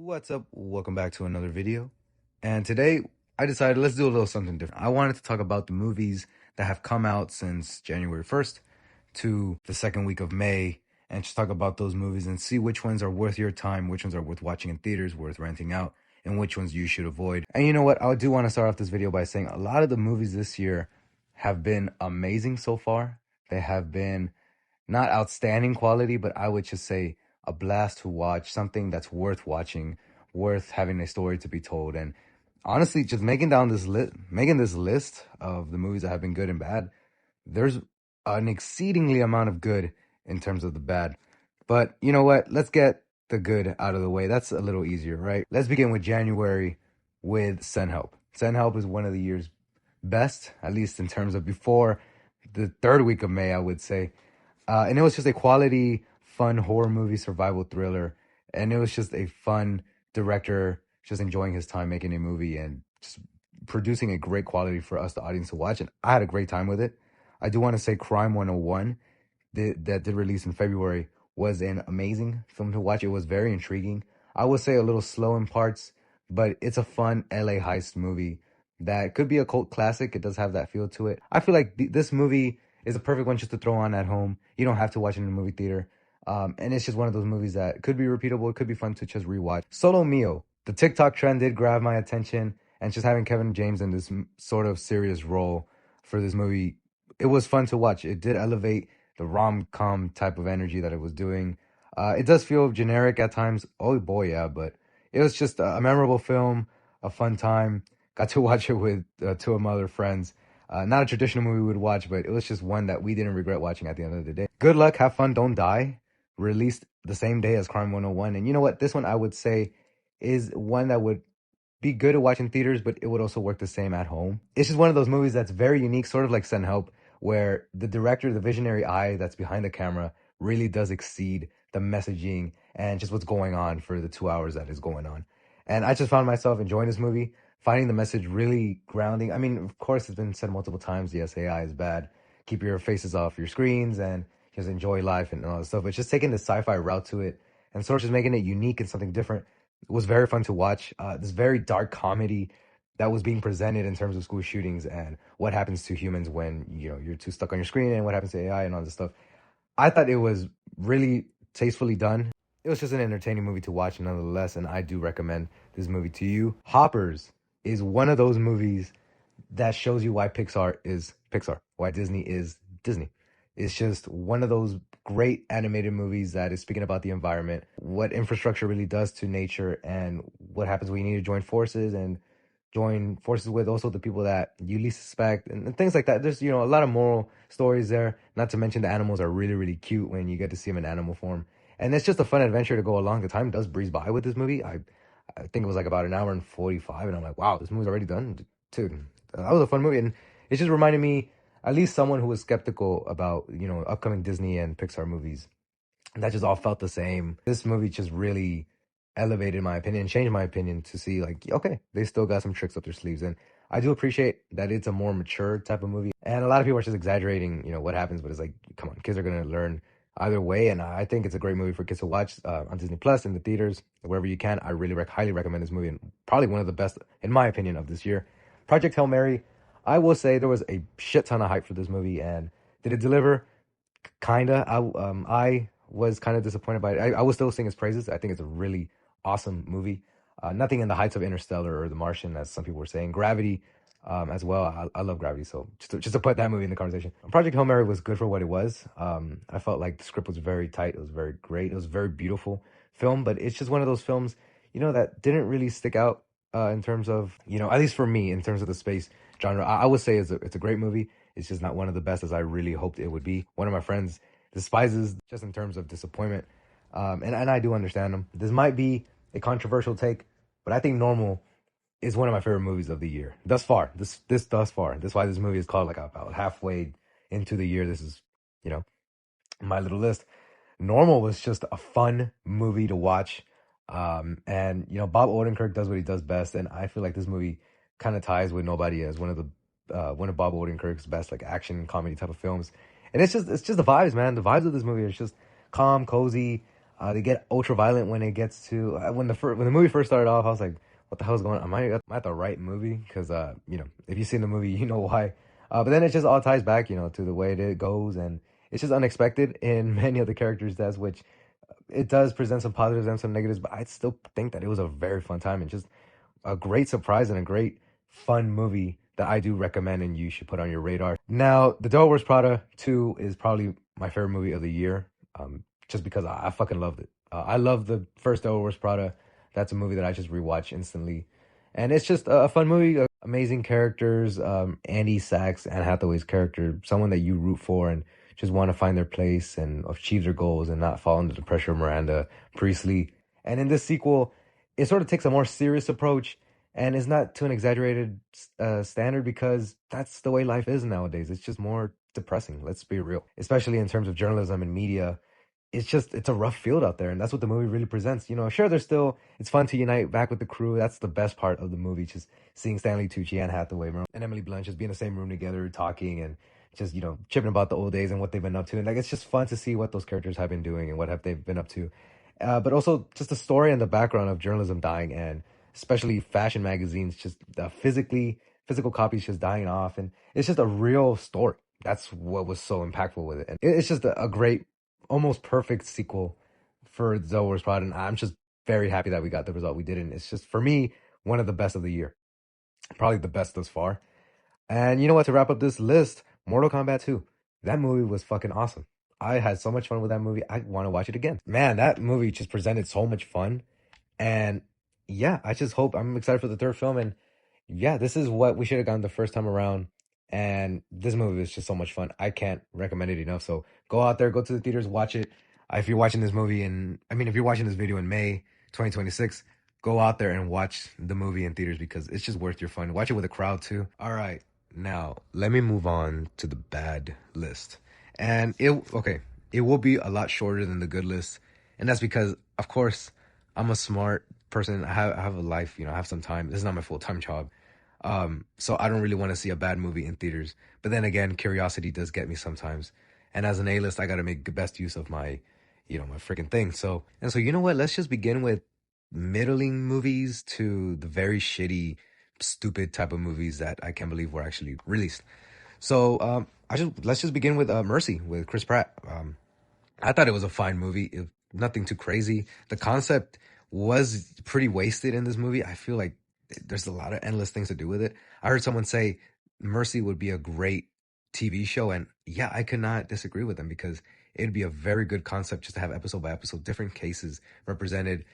What's up? Welcome back to another video. And today I decided let's do a little something different. I wanted to talk about the movies that have come out since January 1st to the second week of May and just talk about those movies and see which ones are worth your time, which ones are worth watching in theaters, worth renting out, and which ones you should avoid. And you know what? I do want to start off this video by saying a lot of the movies this year have been amazing so far. They have been not outstanding quality, but I would just say a blast to watch, something that's worth watching, worth having a story to be told. And honestly, just making this list of the movies that have been good and bad, there's an exceedingly amount of good in terms of the bad. But you know what? Let's get the good out of the way. That's a little easier, right? Let's begin with January with Send Help. Send Help is one of the year's best, at least in terms of before the third week of May, I would say. And it was just a quality, fun horror movie, survival thriller. And it was just a fun director just enjoying his time making a movie and just producing a great quality for us, the audience, to watch. And I had a great time with it. I do want to say Crime 101 that did release in February was an amazing film to watch. It was very intriguing. I would say a little slow in parts, but it's a fun LA heist movie that could be a cult classic. It does have that feel to it. I feel like this movie is a perfect one just to throw on at home. You don't have to watch it in a movie theater. And it's just one of those movies that could be repeatable. It could be fun to just rewatch. Solo Mio. The TikTok trend did grab my attention, and just having Kevin James in this sort of serious role for this movie, it was fun to watch. It did elevate the rom-com type of energy that it was doing. It does feel generic at times. Oh boy, yeah, but it was just a memorable film, a fun time. Got to watch it with two of my other friends. Not a traditional movie we would watch, but it was just one that we didn't regret watching at the end of the day. Good Luck, Have Fun, Don't Die, released the same day as Crime 101. And you know what? This one I would say is one that would be good to watch in theaters, but it would also work the same at home. It's just one of those movies that's very unique, sort of like Send Help, where the director, the visionary eye that's behind the camera really does exceed the messaging and just what's going on for the 2 hours that is going on. And I just found myself enjoying this movie, finding the message really grounding. I mean, of course, it's been said multiple times, yes, AI is bad. Keep your faces off your screens and just enjoy life and all that stuff. But just taking the sci-fi route to it and sort of just making it unique and something different was very fun to watch. This very dark comedy that was being presented in terms of school shootings and what happens to humans when you're too stuck on your screen and what happens to AI and all this stuff. I thought it was really tastefully done. It was just an entertaining movie to watch nonetheless, and I do recommend this movie to you. Hoppers is one of those movies that shows you why Pixar is Pixar, why Disney is Disney. It's just one of those great animated movies that is speaking about the environment, what infrastructure really does to nature, and what happens when you need to join forces with also the people that you least suspect and things like that. There's, a lot of moral stories there, not to mention the animals are really, really cute when you get to see them in animal form. And it's just a fun adventure to go along. The time does breeze by with this movie. I think it was like about an hour and 45, and I'm like, wow, this movie's already done. Dude, that was a fun movie. And it just reminded me, at least someone who was skeptical about, upcoming Disney and Pixar movies, that just all felt the same. This movie just really elevated my opinion, changed my opinion to see like, okay, they still got some tricks up their sleeves. And I do appreciate that it's a more mature type of movie. And a lot of people are just exaggerating, what happens, but it's like, come on, kids are going to learn either way. And I think it's a great movie for kids to watch on Disney Plus, in the theaters, wherever you can. I really highly recommend this movie, and probably one of the best, in my opinion, of this year. Project Hail Mary, I will say there was a shit ton of hype for this movie, and did it deliver? Kinda. I was kind of disappointed by it. I will still sing its praises. I think it's a really awesome movie. Nothing in the heights of Interstellar or The Martian, as some people were saying. Gravity, as well. I love Gravity, so just to put that movie in the conversation. Project Hail Mary was good for what it was. I felt like the script was very tight. It was very great. It was a very beautiful film, but it's just one of those films, that didn't really stick out in terms of, at least for me, in terms of the space genre. I would say it's a great movie. It's just not one of the best as I really hoped it would be. One of my friends despises just in terms of disappointment. And I do understand them. This might be a controversial take, but I think Normal is one of my favorite movies of the year thus far. This thus far. That's why this movie is called like about halfway into the year. This is, my little list. Normal was just a fun movie to watch. And Bob Odenkirk does what he does best, and I feel like this movie kind of ties with Nobody as one of Bob Odenkirk's best like action comedy type of films. And it's just the vibes, man. The vibes of this movie are just calm, cozy. They get ultra violent when it gets to when the movie first started off. I was like, "What the hell is going on? Am I at the right movie?" Because if you've seen the movie, you know why. But then it just all ties back, to the way it goes, and it's just unexpected in many of the characters' deaths, which it does present some positives and some negatives. But I still think that it was a very fun time and just a great surprise and a great fun movie that I do recommend and you should put on your radar. Now, The Devil Wears Prada 2 is probably my favorite movie of the year, just because I fucking loved it. I love the first Devil Wears Prada. That's a movie that I just rewatch instantly. And it's just a fun movie, amazing characters. Andy Sachs, Anne Hathaway's character, someone that you root for and just want to find their place and achieve their goals and not fall under the pressure of Miranda Priestley. And in this sequel, it sort of takes a more serious approach and is not to an exaggerated standard because that's the way life is nowadays. It's just more depressing. Let's be real, especially in terms of journalism and media. It's a rough field out there, and that's what the movie really presents. Sure, it's fun to unite back with the crew. That's the best part of the movie, just seeing Stanley Tucci, Anne Hathaway, and Emily Blunt just be in the same room together, talking and just chipping about the old days and what they've been up to. And like it's just fun to see what those characters have been doing and what have they been up to. But also just the story and the background of journalism dying, and especially fashion magazines, just physical copies just dying off, and it's just a real story. That's what was so impactful with it, and it's just a great, almost perfect sequel for The Devil Wears Prada, and I'm just very happy that we got the result we did, and it's just for me one of the best of the year, probably the best thus far. And you know what? To wrap up this list, Mortal Kombat 2. That movie was fucking awesome. I had so much fun with that movie. I want to watch it again. Man, that movie just presented so much fun. And yeah, I'm excited for the third film. And yeah, this is what we should have gone the first time around. And this movie is just so much fun. I can't recommend it enough. So go out there, go to the theaters, watch it. If you're watching this movie if you're watching this video in May 2026, go out there and watch the movie in theaters because it's just worth your fun. Watch it with a crowd too. All right. Now, let me move on to the bad list. And it will be a lot shorter than the good list. And that's because, of course, I'm a smart person. I have a life, I have some time. This is not my full-time job. So I don't really want to see a bad movie in theaters. But then again, curiosity does get me sometimes. And as an A-list, I got to make the best use of my freaking thing. So you know what? Let's just begin with middling movies to the very shitty, stupid type of movies that I can't believe were actually released. So let's just begin with Mercy with Chris Pratt. I thought it was a fine movie. Nothing too crazy. The concept was pretty wasted in this movie. I feel like there's a lot of endless things to do with it. I heard someone say Mercy would be a great TV show, and yeah, I could not disagree with them because it'd be a very good concept just to have episode by episode different cases represented.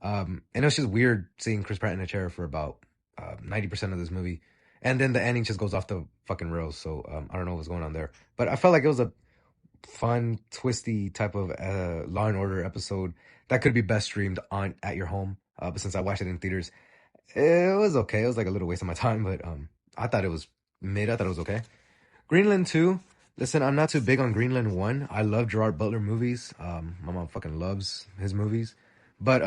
And it was just weird seeing Chris Pratt in a chair for about 90% of this movie. And then the ending just goes off the fucking rails. So I don't know what's going on there. But I felt like it was a fun, twisty type of Law and Order episode that could be best streamed at your home. But since I watched it in theaters, it was okay. It was like a little waste of my time, but I thought it was mid. I thought it was okay. Greenland 2. Listen, I'm not too big on Greenland 1. I love Gerard Butler movies. My mom fucking loves his movies. But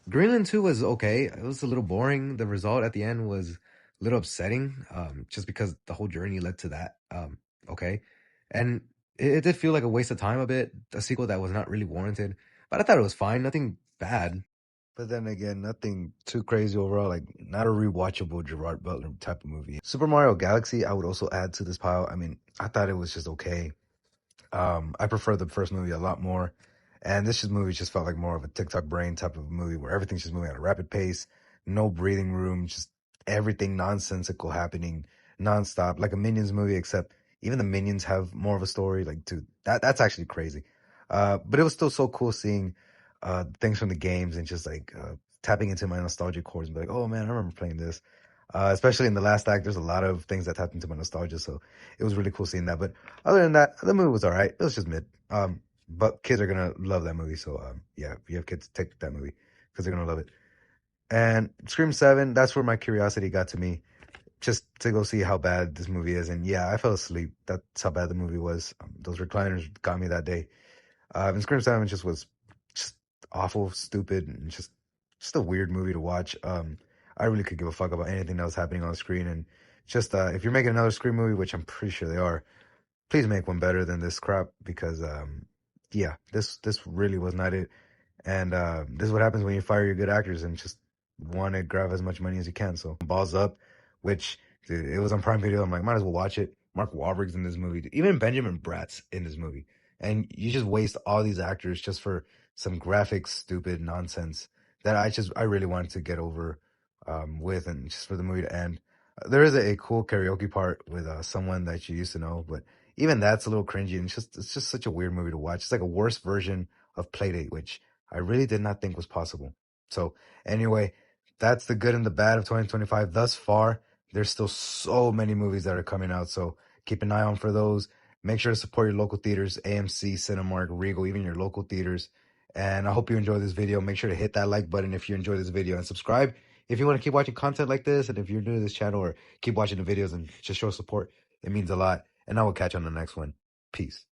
Greenland 2 was okay. It was a little boring. The result at the end was a little upsetting, just because the whole journey led to that. Okay. And it did feel like a waste of time a bit. A sequel that was not really warranted. But I thought it was fine. Nothing bad. But then again, nothing too crazy overall. Like, not a rewatchable Gerard Butler type of movie. Super Mario Galaxy, I would also add to this pile. I mean, I thought it was just okay. I prefer the first movie a lot more. And movie just felt like more of a TikTok brain type of movie where everything's just moving at a rapid pace. No breathing room. Just everything nonsensical happening nonstop. Like a Minions movie, except even the Minions have more of a story. Like, dude, that's actually crazy. But it was still so cool seeing things from the games and just like tapping into my nostalgia chords and be like, oh man, I remember playing this. Especially in the last act, there's a lot of things that tapped into my nostalgia, so it was really cool seeing that. But other than that, the movie was all right. It was just mid. But kids are gonna love that movie, so yeah, if you have kids, take that movie because they're gonna love it. And Scream 7, that's where my curiosity got to me, just to go see how bad this movie is. And yeah, I fell asleep. That's how bad the movie was. Those recliners got me that day. And Scream 7 just was just awful, stupid, and just a weird movie to watch. I really could give a fuck about anything that was happening on the screen. And just if you're making another Scream movie, which I'm pretty sure they are, please make one better than this crap because yeah, this really was not it. And this is what happens when you fire your good actors and just want to grab as much money as you can. So Balls Up, which dude, it was on Prime Video. I'm like, might as well watch it. Mark Wahlberg's in this movie. Even Benjamin Bratt's in this movie. And you just waste all these actors just for some graphic, stupid nonsense that I really wanted to get over with, and just for the movie to end. There is a cool karaoke part with someone that you used to know, but even that's a little cringy, and it's just such a weird movie to watch. It's like a worse version of Playdate, which I really did not think was possible. So anyway, that's the good and the bad of 2025 thus far. There's still so many movies that are coming out, so keep an eye on for those. Make sure to support your local theaters, AMC, Cinemark, Regal, even your local theaters. And I hope you enjoy this video. Make sure to hit that like button if you enjoy this video, and subscribe if you want to keep watching content like this. And if you're new to this channel, or keep watching the videos and just show support, it means a lot. And I will catch you on the next one. Peace.